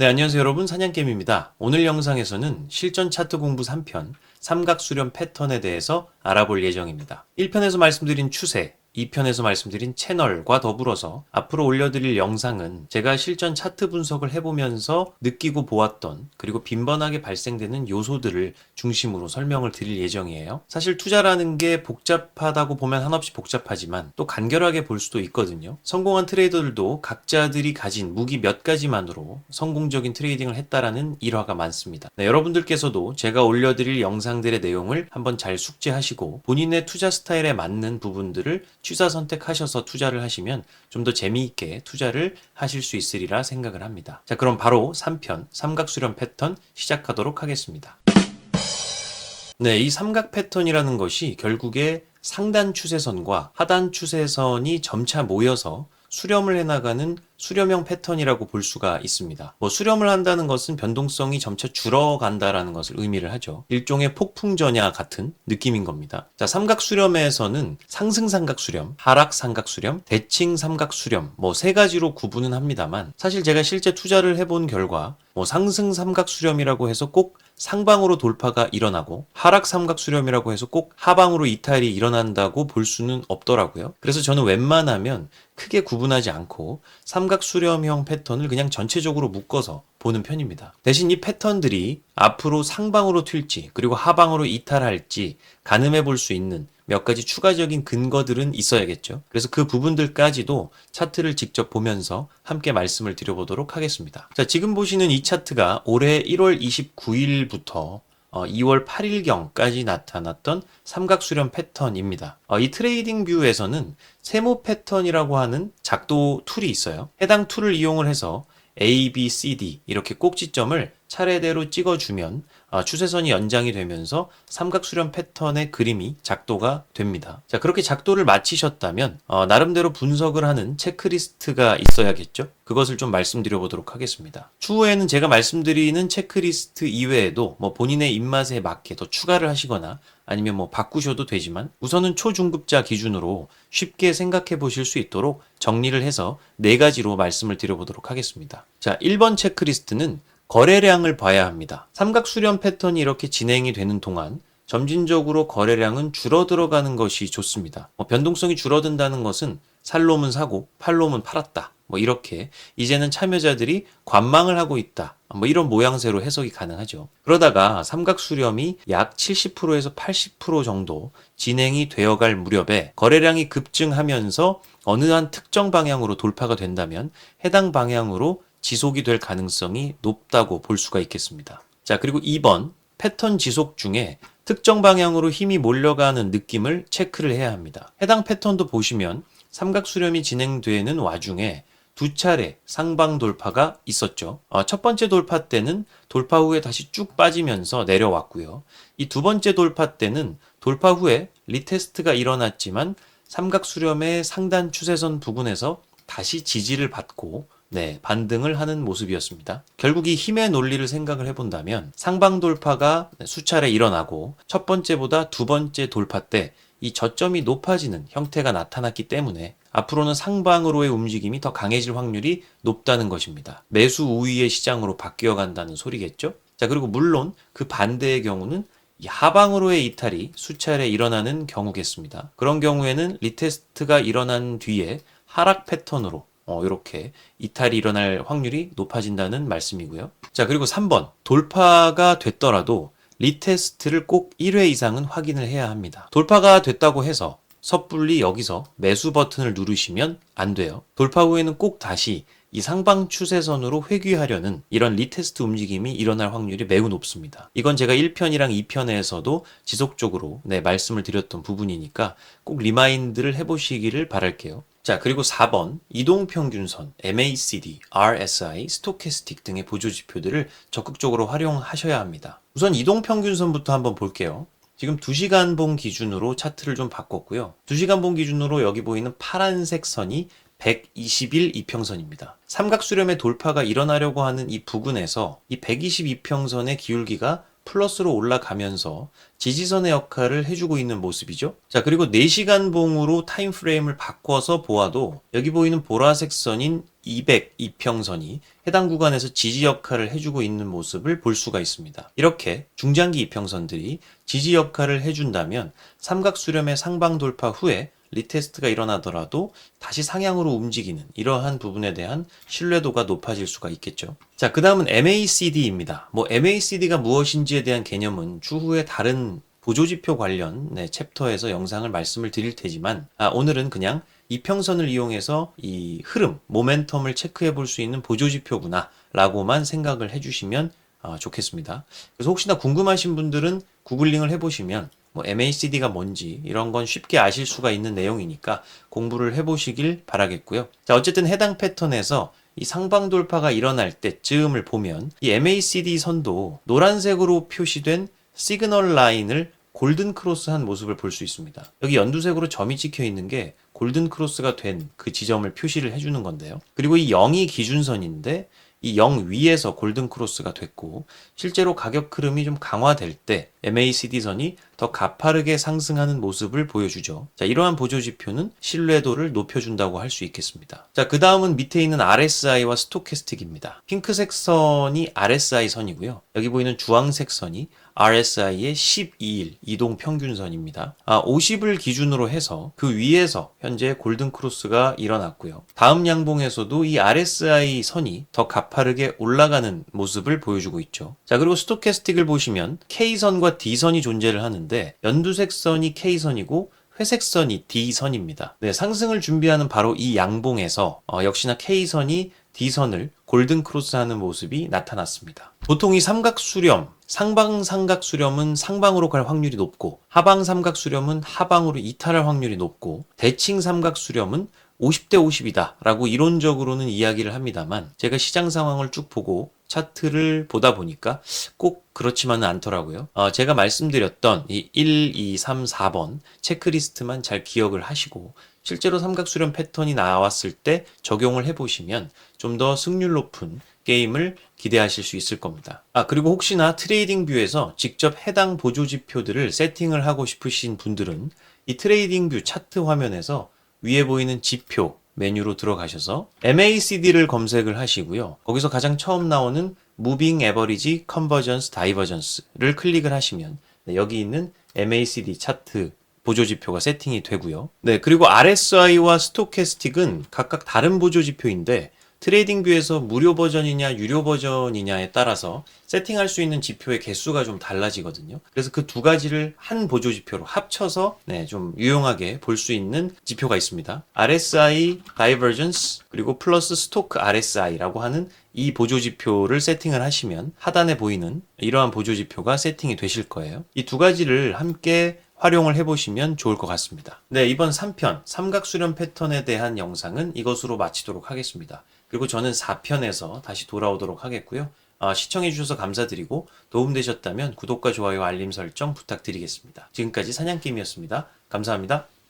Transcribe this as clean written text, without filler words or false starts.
네, 안녕하세요 여러분. 사냥개미입니다. 오늘 영상에서는 실전 차트 공부 3편 삼각수렴 패턴에 대해서 알아볼 예정입니다. 1편에서 말씀드린 추세, 2편에서 말씀드린 채널과 더불어서 앞으로 올려드릴 영상은 제가 실전 차트 분석을 해보면서 느끼고 보았던 그리고 빈번하게 발생되는 요소들을 중심으로 설명을 드릴 예정이에요. 사실 투자라는 게 복잡하다고 보면 한없이 복잡하지만 또 간결하게 볼 수도 있거든요. 성공한 트레이더들도 각자들이 가진 무기 몇 가지만으로 성공적인 트레이딩을 했다라는 일화가 많습니다. 네, 여러분들께서도 제가 올려드릴 영상들의 내용을 한번 잘 숙지하시고 본인의 투자 스타일에 맞는 부분들을 취사 선택하셔서 투자를 하시면 좀 더 재미있게 투자를 하실 수 있으리라 생각을 합니다. 자, 그럼 바로 3편 삼각수렴 패턴 시작하도록 하겠습니다. 네, 이 삼각 패턴이라는 것이 결국에 상단 추세선과 하단 추세선이 점차 모여서 수렴을 해나가는 수렴형 패턴이라고 볼 수가 있습니다. 수렴을 한다는 것은 변동성이 점차 줄어간다라는 것을 의미를 하죠. 일종의 폭풍전야 같은 느낌인 겁니다. 자, 삼각수렴에서는 상승삼각수렴, 하락삼각수렴, 대칭삼각수렴 세 가지로 구분은 합니다만 사실 제가 실제 투자를 해본 결과 상승삼각수렴이라고 해서 꼭 상방으로 돌파가 일어나고 하락삼각수렴이라고 해서 꼭 하방으로 이탈이 일어난다고 볼 수는 없더라고요. 그래서 저는 웬만하면 크게 구분하지 않고 삼각수렴형 패턴을 그냥 전체적으로 묶어서 보는 편입니다. 대신 이 패턴들이 앞으로 상방으로 튈지 그리고 하방으로 이탈할지 가늠해 볼 수 있는 몇 가지 추가적인 근거들은 있어야겠죠. 그래서 그 부분들까지도 차트를 직접 보면서 함께 말씀을 드려보도록 하겠습니다. 자, 지금 보시는 이 차트가 올해 1월 29일부터 2월 8일경까지 나타났던 삼각수렴 패턴입니다. 이 트레이딩 뷰에서는 세모 패턴이라고 하는 작도 툴이 있어요. 해당 툴을 이용을 해서 A, B, C, D 이렇게 꼭지점을 차례대로 찍어주면 추세선이 연장이 되면서 삼각수렴 패턴의 그림이 작도가 됩니다. 자, 그렇게 작도를 마치셨다면 나름대로 분석을 하는 체크리스트가 있어야겠죠? 그것을 좀 말씀드려 보도록 하겠습니다. 추후에는 제가 말씀드리는 체크리스트 이외에도 본인의 입맛에 맞게 더 추가를 하시거나 아니면 바꾸셔도 되지만 우선은 초중급자 기준으로 쉽게 생각해 보실 수 있도록 정리를 해서 4가지로 말씀을 드려보도록 하겠습니다. 자, 1번 체크리스트는 거래량을 봐야 합니다. 삼각수렴 패턴이 이렇게 진행이 되는 동안 점진적으로 거래량은 줄어들어가는 것이 좋습니다. 변동성이 줄어든다는 것은 살 놈은 사고 팔 놈은 팔았다. 이렇게 이제는 참여자들이 관망을 하고 있다. 이런 모양새로 해석이 가능하죠. 그러다가 삼각수렴이 약 70%에서 80% 정도 진행이 되어갈 무렵에 거래량이 급증하면서 어느 한 특정 방향으로 돌파가 된다면 해당 방향으로 지속이 될 가능성이 높다고 볼 수가 있겠습니다. 자, 그리고 2번 패턴 지속 중에 특정 방향으로 힘이 몰려가는 느낌을 체크를 해야 합니다. 해당 패턴도 보시면 삼각수렴이 진행되는 와중에 2차례 상방 돌파가 있었죠. 첫 번째 돌파 때는 돌파 후에 다시 쭉 빠지면서 내려왔고요. 이 두 번째 돌파 때는 돌파 후에 리테스트가 일어났지만 삼각수렴의 상단 추세선 부근에서 다시 지지를 받고 반등을 하는 모습이었습니다. 결국 이 힘의 논리를 생각을 해본다면 상방 돌파가 수차례 일어나고 첫 번째보다 두 번째 돌파 때 이 저점이 높아지는 형태가 나타났기 때문에 앞으로는 상방으로의 움직임이 더 강해질 확률이 높다는 것입니다. 매수 우위의 시장으로 바뀌어 간다는 소리겠죠? 자, 그리고 물론 그 반대의 경우는 이 하방으로의 이탈이 수차례 일어나는 경우겠습니다. 그런 경우에는 리테스트가 일어난 뒤에 하락 패턴으로 이렇게 이탈이 일어날 확률이 높아진다는 말씀이고요. 자, 그리고 3번 돌파가 됐더라도 리테스트를 꼭 1회 이상은 확인을 해야 합니다. 돌파가 됐다고 해서 섣불리 여기서 매수 버튼을 누르시면 안 돼요. 돌파 후에는 꼭 다시 이 상방 추세선으로 회귀하려는 이런 리테스트 움직임이 일어날 확률이 매우 높습니다. 이건 제가 1편이랑 2편에서도 지속적으로 말씀을 드렸던 부분이니까 꼭 리마인드를 해보시기를 바랄게요. 자, 그리고 4번 이동평균선, MACD, RSI, 스토캐스틱 등의 보조지표들을 적극적으로 활용하셔야 합니다. 우선 이동평균선부터 한번 볼게요. 지금 2시간 봉 기준으로 차트를 좀 바꿨고요. 2시간 봉 기준으로 여기 보이는 파란색 선이 120일 이평선입니다. 삼각수렴의 돌파가 일어나려고 하는 이 부근에서 이 122평선의 기울기가 플러스로 올라가면서 지지선의 역할을 해주고 있는 모습이죠. 자, 그리고 4시간 봉으로 타임 프레임을 바꿔서 보아도 여기 보이는 보라색 선인 200 이평선이 해당 구간에서 지지 역할을 해주고 있는 모습을 볼 수가 있습니다. 이렇게 중장기 이평선들이 지지 역할을 해준다면 삼각수렴의 상방 돌파 후에 리테스트가 일어나더라도 다시 상향으로 움직이는 이러한 부분에 대한 신뢰도가 높아질 수가 있겠죠. 자, 그 다음은 MACD입니다. MACD가 무엇인지에 대한 개념은 추후에 다른 보조지표 관련 챕터에서 영상을 말씀을 드릴 테지만 오늘은 그냥 이평선을 이용해서 이 흐름, 모멘텀을 체크해 볼 수 있는 보조지표구나 라고만 생각을 해주시면 좋겠습니다. 그래서 혹시나 궁금하신 분들은 구글링을 해보시면 MACD가 뭔지 이런 건 쉽게 아실 수가 있는 내용이니까 공부를 해보시길 바라겠고요. 자, 어쨌든 해당 패턴에서 이 상방 돌파가 일어날 때쯤을 보면 이 MACD 선도 노란색으로 표시된 시그널 라인을 골든 크로스한 모습을 볼 수 있습니다. 여기 연두색으로 점이 찍혀 있는 게 골든 크로스가 된 그 지점을 표시를 해주는 건데요. 그리고 이 0이 기준선인데 이 0 위에서 골든 크로스가 됐고 실제로 가격 흐름이 좀 강화될 때 MACD 선이 더 가파르게 상승하는 모습을 보여주죠. 자, 이러한 보조지표는 신뢰도를 높여준다고 할 수 있겠습니다. 자, 그 다음은 밑에 있는 RSI와 스토캐스틱입니다. 핑크색 선이 RSI 선이고요. 여기 보이는 주황색 선이 RSI의 12일 이동 평균선입니다. 50을 기준으로 해서 그 위에서 현재 골든 크로스가 일어났고요. 다음 양봉에서도 이 RSI 선이 더 가파르게 올라가는 모습을 보여주고 있죠. 자, 그리고 스토캐스틱을 보시면 K선과 D선이 존재를 하는데 연두색 선이 K선이고 회색 선이 D선입니다. 네, 상승을 준비하는 바로 이 양봉에서 역시나 K선이 D선을 골든 크로스하는 모습이 나타났습니다. 보통 이 삼각수렴, 상방 삼각수렴은 상방으로 갈 확률이 높고 하방 삼각수렴은 하방으로 이탈할 확률이 높고 대칭 삼각수렴은 50대 50이다 라고 이론적으로는 이야기를 합니다만 제가 시장 상황을 쭉 보고 차트를 보다 보니까 꼭 그렇지만은 않더라고요. 제가 말씀드렸던 이 1, 2, 3, 4번 체크리스트만 잘 기억을 하시고 실제로 삼각수렴 패턴이 나왔을 때 적용을 해보시면 좀 더 승률 높은 게임을 기대하실 수 있을 겁니다. 그리고 혹시나 트레이딩 뷰에서 직접 해당 보조지표들을 세팅을 하고 싶으신 분들은 이 트레이딩 뷰 차트 화면에서 위에 보이는 지표 메뉴로 들어가셔서 MACD를 검색을 하시고요. 거기서 가장 처음 나오는 Moving Average Convergence Divergence를 클릭을 하시면 여기 있는 MACD 차트 보조지표가 세팅이 되고요. 네, 그리고 RSI와 스토캐스틱은 각각 다른 보조지표인데 트레이딩 뷰에서 무료 버전이냐 유료 버전이냐에 따라서 세팅할 수 있는 지표의 개수가 좀 달라지거든요. 그래서 그 두 가지를 한 보조지표로 합쳐서 좀 유용하게 볼 수 있는 지표가 있습니다. RSI Divergence 그리고 플러스 스토크 RSI라고 하는 이 보조지표를 세팅을 하시면 하단에 보이는 이러한 보조지표가 세팅이 되실 거예요. 이 두 가지를 함께 활용을 해보시면 좋을 것 같습니다. 네, 이번 3편 삼각수렴 패턴에 대한 영상은 이것으로 마치도록 하겠습니다. 그리고 저는 4편에서 다시 돌아오도록 하겠고요. 시청해주셔서 감사드리고 도움되셨다면 구독과 좋아요, 알림 설정 부탁드리겠습니다. 지금까지 사냥게임이었습니다. 감사합니다.